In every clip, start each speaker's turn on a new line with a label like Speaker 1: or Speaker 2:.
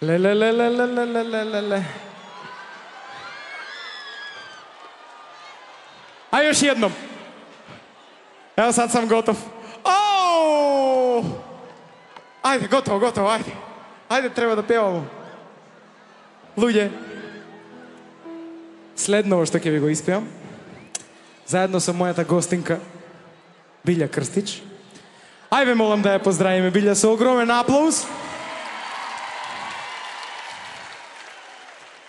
Speaker 1: Ле. А još jednom. Evo sad sam gotov. Ajde, gotovo, ajde. Ajde, treba da pevamo. Луѓе, следново што ќе ви го испеам, заедно со мојата гостинка Билја Крстич. Ајде, молам да ја поздравиме Билја со огромен аплауз.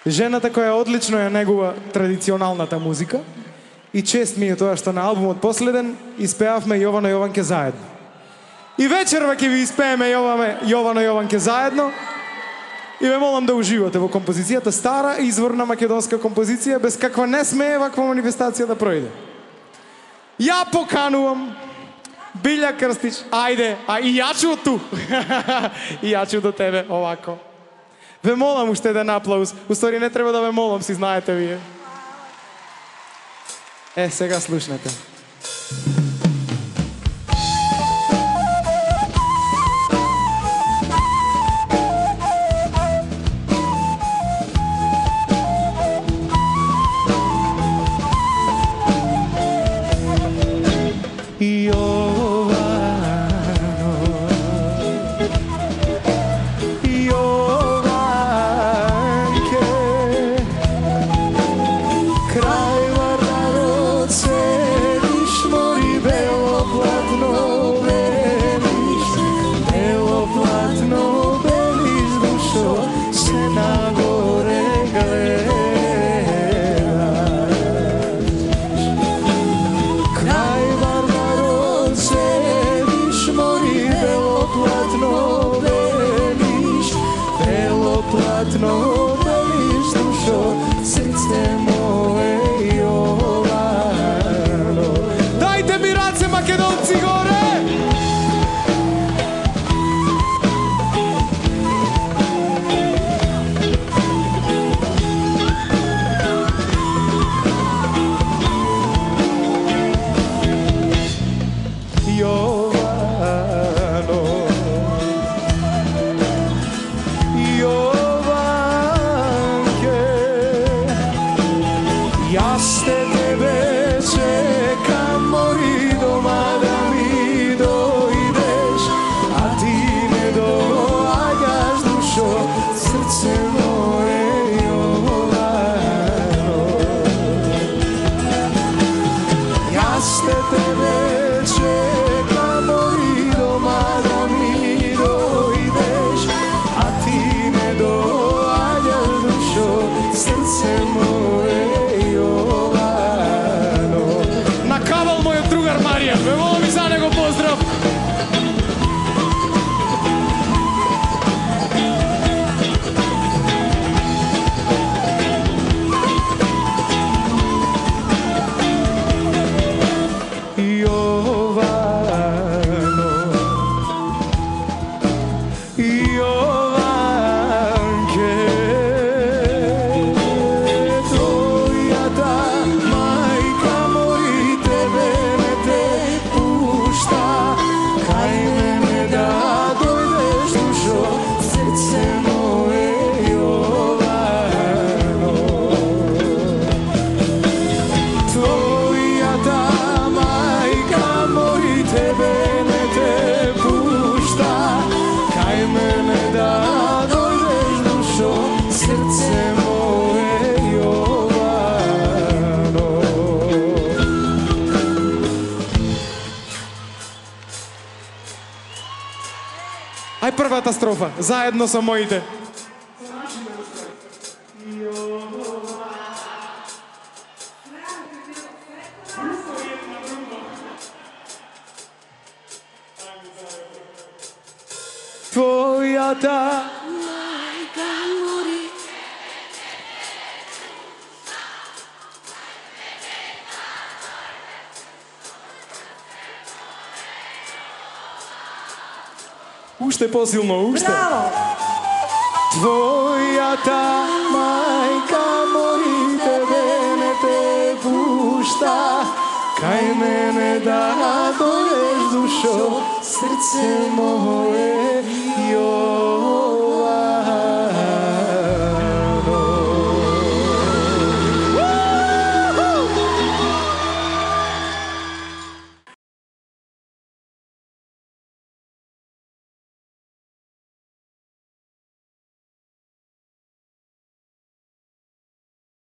Speaker 1: Жената која одлично ја негува традиционалната музика и чест ми е тоа што на албумот последен испеавме Јовано Јованке заедно. И вечерва ќе ви испееме Јовано Јованке заедно. И ве молам да уживате во композицијата, стара и изворна македонска композиција, без каква не смее ваква манифестација да пројде. Ја поканувам Билја Крстич, ајде, и јачу од ту, и јачу до тебе, овако. Ве молам уште еден аплауз, устори не треба да ве молам, си знаете вие. Сега слушнете. Првата строфа, заедно со моите. Твојата мајка мори. Уште посилно, уште.
Speaker 2: Браво!
Speaker 1: Твојата мајка мори, тебе не те пушта, кај мене да дојдеш душо, срце мое,